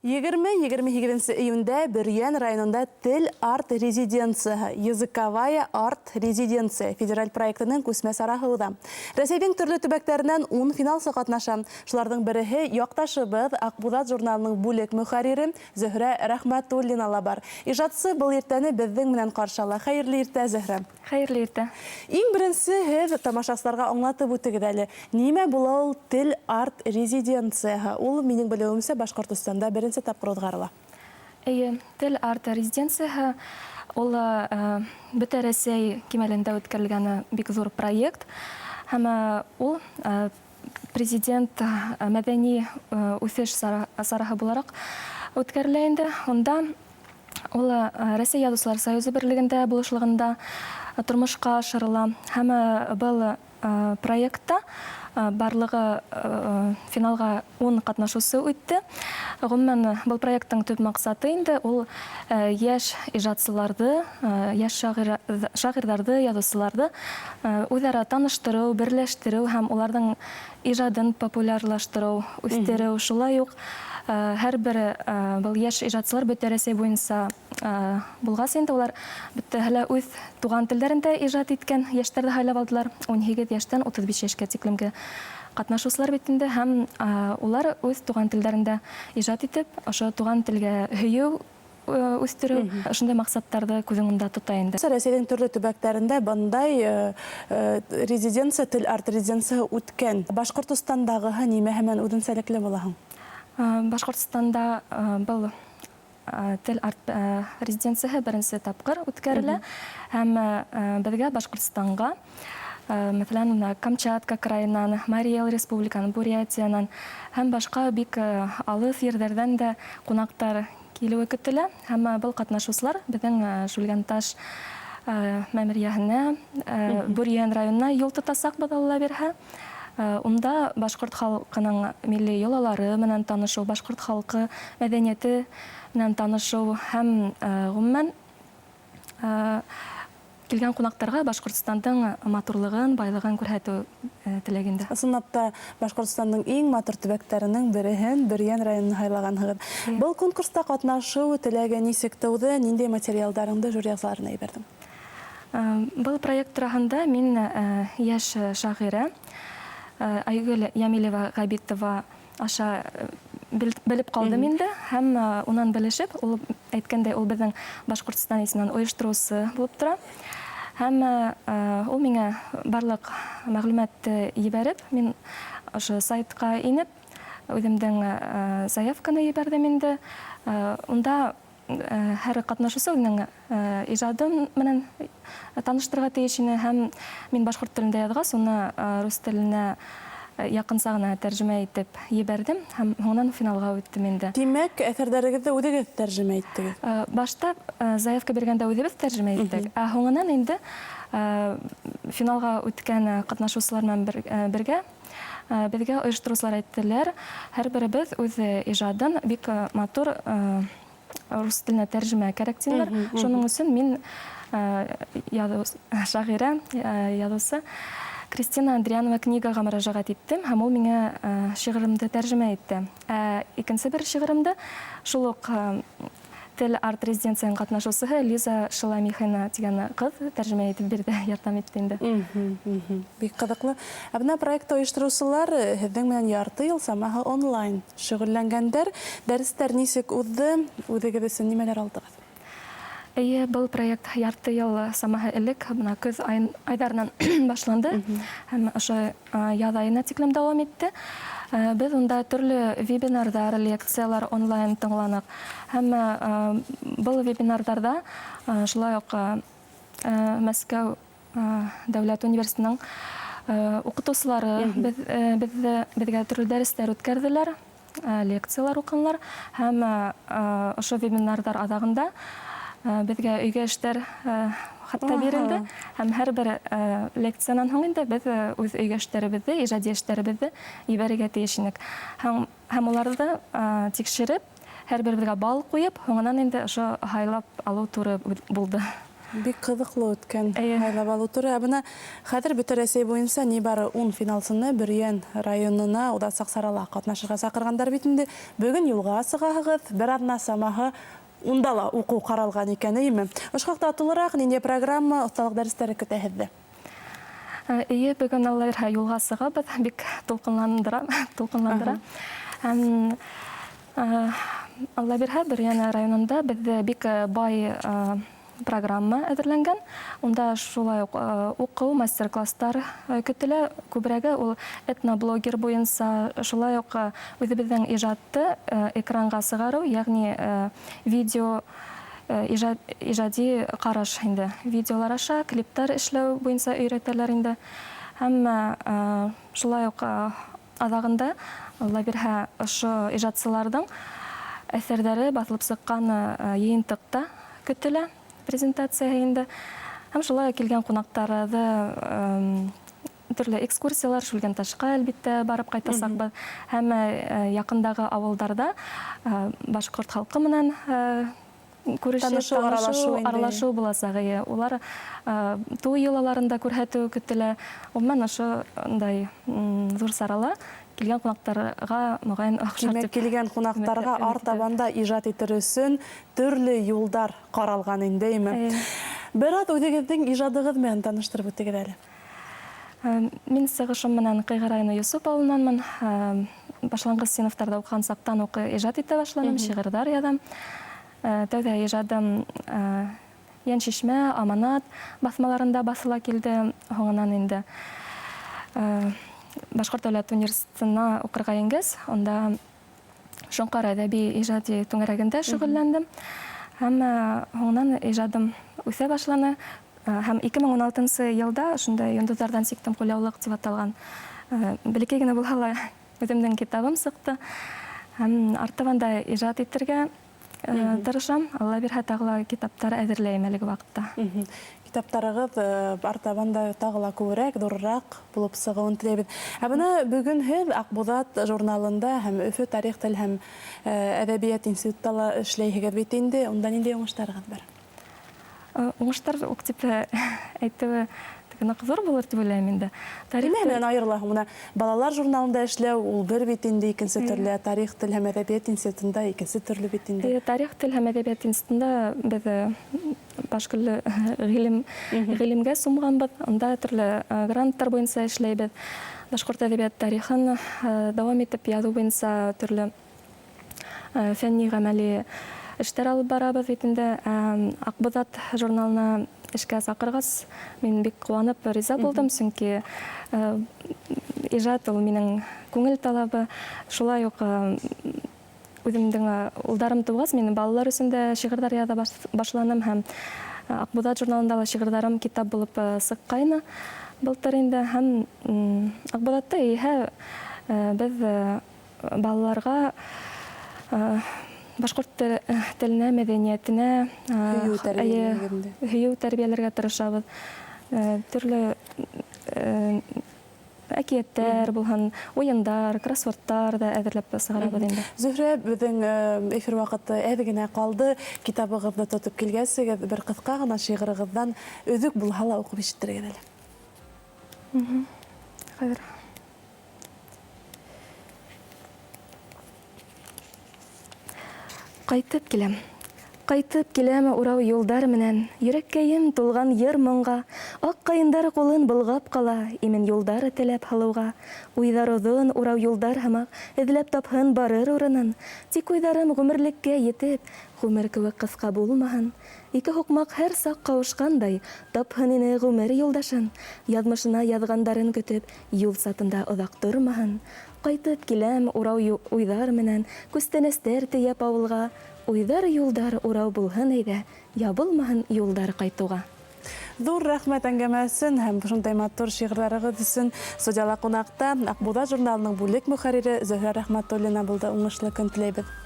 20-28 июньдә Бөрьян районында Тел арт резиденцияһы, языковая арт резиденция федераль проектының күсмә сарахылда. Рәсәйдің төрле төбәктәреннән 10 финалсы катнаша. Шуларның береһе якташыбыз Акбулат журналының бүлек мөхәррире Зөһрә Рәхмәтуллина бар. Ижадсы был иртәне безнең менән каршыла. Хәерле иртә, Зөһрә. Хәерле иртә. Иң беренче һез тамашачыларга аңлатып үтегез әле. Нимә була ул Тел арт резиденцияһы? Ул минең белүемчә Башкортстанда беренче тапкыр узгарыла. Тел арт резиденцияһы ул бөтә Рәсәй кимәлендә үткәрелгән бик зур проект. Һәм ул президент мәдәни үсеш сараһы буларак үткәрелә инде. Онда ул Рәсәй Язучылар союзы берлегендә булышлыгында тормышка ашырыла. Һәм был проектта барлыгы финалга 10 катнашучы үтте. Гомумән был проекттың төп максаты инде ул яшь иҗатчыларны, яшь шагыйрьләрне, язучыларны үзара таныштыру, берләштерү һәм уларның иҗадын популярлаштыру, үстерү. Шулай ук һәрбер был яшь иҗатчылар бөтә Рәсәй буенча булгас инде улар бөтәһе үз туган телләрендә иҗат иткән яшьләрне хәйләп алдылар. 18 яшьтән 35 яшькә тиклемге катнашучылар бит инде һәм улар үз туган телләрендә иҗат итеп, ошо туган телгә һөю үстерү, шундай максаттарды күз уңында тота инде. Рәсәйнең төрле төбәкләрендә бандай резиденция, тел арт резиденцияһы үткән. Башкортостандагы нимә һәман үзенчәлекле булаһың? Башкортстанда был тел арт резиденцияһы беренче тапкыр үткәрелә һәм безгә Башкортстанга, мәсәлән, Камчатка краеннан, Марий Эл республиканан, Бурятиянан һәм башка бик алыс ерләрдән дә кунактар килүе көтелә. Һәм был катнашучылар безнең Шүлгәнташ мәмерияһенә, Бөрьян районына юл тотасак бадалла бирһә. Унда башкорт халкының милли йолалары менән танышу, башкорт халкы мәдәнияте менән танышу һәм гомумән килгән кунактарга Башкортстандың матурлыгын, байлыгын күрһәтү теләгендә. Ысынлапта Башкортстандың иң матур төбәкләренең береһен Бөрьян районын хайлаганһыгыз. Был конкурста катнашу теләге ничек тыуды, ниндәй материалдарыңды жюри әгъзаларына ибәрдең? Был проект турында мин яшь шагыйрә Айгөл Ямилева Габитова аша белеп калдым инде һәм унан белешеп, ул әйткәндәй ул безнең Башкортстан исеннән оештыручысы булып тора. Һәм ул миңа барлык мәгълүматты ибәреп, мин ошо сайтка инеп, үземнең заявканы ибәрдем инде. Унда һәр катнашучы үзенең иҗадым менән таныштырырга тиеш ине һәм мин башкорт телендә язгас, уны рус теленә якынса гына тәрҗемә итеп ибәрдем һәм моннан финалга үттем инде. Димәк, әсәрдәрегезне үзегез тәрҗемә иттегез. Башта заявка биргәндә үзебез тәрҗемә иттек, ә соңыннан инде финалга үткән катнашучылар белән бергә безгә оештыручылар әйттеләр, һәрберебез үз иҗадын бик матур рус теленә тәрҗемә кирәк диләр. Шуның өчен мин шагыйрә, язучы Кристина Андрианова книгага мөрәҗәгать иттем һәм ул миңа шигыремне тәрҗемә итте. Икенче бер шигыремне шул ук тел арт резиденцияның катнашучысы Лиза Шаламихина дигән кыз тәрҗемә итеп бирде, ярдәм итте инде. Бик кызыклы. Бу проектта оештыручылар һезнең менән ярты ел самаһы онлайн шөгыльләнгәндер. Дәресләр ничек узды? Үзегез өчен нимәләр алдыгыз? Был проект ярты ел самаһы элек, бына көз айдарынан башланды һәм ошо яз айына тиклем дәвам итте. Без унда төрле вебинардар, лекциялар онлайн тыңланык. Һәм был вебинардарда шулай ук Мәскәү дәүләт университетының укытучылары безгә төрле дәресләр үткәрделәр, лекциялар укыдылар һәм ошо вебинардар адагында безгә өйгә эшләр хатта бирелде һәм һәрбер лекциянан соң инде без үз өйгә эшләребезне, иҗади эшләребезне ибәрергә тиеш идек. Һәм уларны тикшереп, һәрберебезгә балл куеп, соңыннан инде ошо хайлап алу туры булды. Бик кызыклы үткән Әйе. айлап алу туры. Бына хәзер бөтен Рәсәй буенча нибары 10 финалсыны Бөрьән районына Удасак Сарала катнашырга чакыргандар бит инде. Бүген юлга сыгагыз, бер адна самаһы унда ла уку каралган икән, әйеме? Ошкакта тулырак нинди программа, осталык дәресләре көтәһезде? Ие, бүгін аллайырға юлға сығабыз, бик толқынландыра. Алла бірға Бөрьән районында бізде бик бай программа әзірләнгән. Онда шулай оқу, мастер-класстар көтелә. Күбрәге ул этноблогер буенча шулай ук үзебезнең иҗатты экранга сыгару, ягъни видео ижади караш инде. Видеолар аша, клиптар эшләү буенча өйрәтәләр инде. Һәм шулай ук азагында Алла бирһә ошо иҗатчыларның әсәрләре басылып чыккан йыйынтыкта көтелә презентация инде. Һәм шулай килгән кунактарыбыз төрле экскурсиялар Шүлгән ташка әлбиттә барып кайтасакбыз. Һәм якындагы авылдарда башкорт халкы менән күрешү, аралашу буласагы. Улар туй йолаларында күрһәтү көтелә. Умман ошондай зур сарала килгән кунактарга мөгаен охшар дип. Килгән кунактарга артабанда иҗат итер өчен төрле юлдар каралган инде, әйеме? Бер ат үзегезнең иҗадыгыз белән таныштырып үтегез әле. Мин сыгышым менән Кыйгы районы Йосуп авылынанмын. Башлангыч сыйныфтарда укыган сактан ук иҗат итә башладым, шигырьләр язам. Тәүдә иҗадым Ян Шишмә, Аманат басмаларында басыла килде. Һоңынан инде Башкорт дәүләт университетына укырга ингәс, онда Шоңкар әдәби иҗади түңәрәгендә шөгыльләндем. Һәм һоңынан иҗадым үсә башланы. Һәм 2016 елда шундай Йондызлардан сиктем кулъяулык дип аталган бәләкәй генә булса ла үземнең китабым сыкты. Һәм артабанда иҗат итәргә тырышам. Алла бирһә тагыла китаптар әзерләйм әлеге вакытта. Китаптарыгыз артабанда тагыла күбрәк, дуррак булып сыгуын теләбез. Бына бүген һез Акбузат журналында һәм Өфө тарих тел һәм әдәбият институтында эшләйһегез бит инде. Унда нинди уңышларыгыз бар? Уңыштар ук дип әйтүе зур булыр дип уйлыйм инде. Тарих менән аерыла. Мына балалар журналында эшләү ул бер бит инде, икенче төрле тарих тел һәм әдәбият институтында икенче төрле бит инде. Тарих тел һәм әдәбият институтында без башкалы гыйлемгә сумганбыз. Анда төрле гранттар буенча эшләйбез. Башкорт әдәбият тарихын дәвам итеп язу буенча төрле фәнни гамәли эштәр алып барабыз бит инде. Акбузат журналына эшкә сакыргас, мин бик куанып, риза булдым, чөнки иҗат ул минең күңел талабы. Шулай ук үземнең улдарым тугас, мин балалар өчен дә шигырьләр яза башланым һәм Акбузат журналында китап китап булып сыккайны былтыр инде. Һәм Акбузатта без балаларга башкорт теленә, мәдәниятенә һөю тәрбияләргә тырышабыз. Төрле әкияттәр булган, уендар, кроссвордтар да әзерләп сыгарабыз инде. Зөһрә, безнең эфир вакыты әз генә калды. Китабыгызны тотып килгәнсегез, бер кыска гына шигырыгыздан өзүк булса ла укып ишеттерегез әле. Хәзер. Кайтып киләм урау юлдар менән, йөрәккәем тулган йыр моңга, ак каендар кулын болгап кала, имен юлдар теләп һалуга, уйдар озын урау юлдар һәмак, эзләп тапһын барыр урынын, тик уйдарым гомерлеккә йетеп, гомер кебек кыска булмаһын. Ике хукмак һәр сак кавышкандай, тапһын ине гомер юлдашын, язмышына язгандарын көтеп, юл сатында озак тормаһын. Кайтып киләм урау уйдар менән, күстәнәстәр тияп авылга, уйдар юлдар урау булһын әйдә, ябылмаһын юлдар кайтуга. Зур рәхмәт әңгәмә өчен һәм шундай матур шигырьләрегез өчен. Студияда кунакта Акбузат журналының бүлек мөхәррире Зөһрә Рәхмәтуллина булды. Уңышлы көн теләйбез.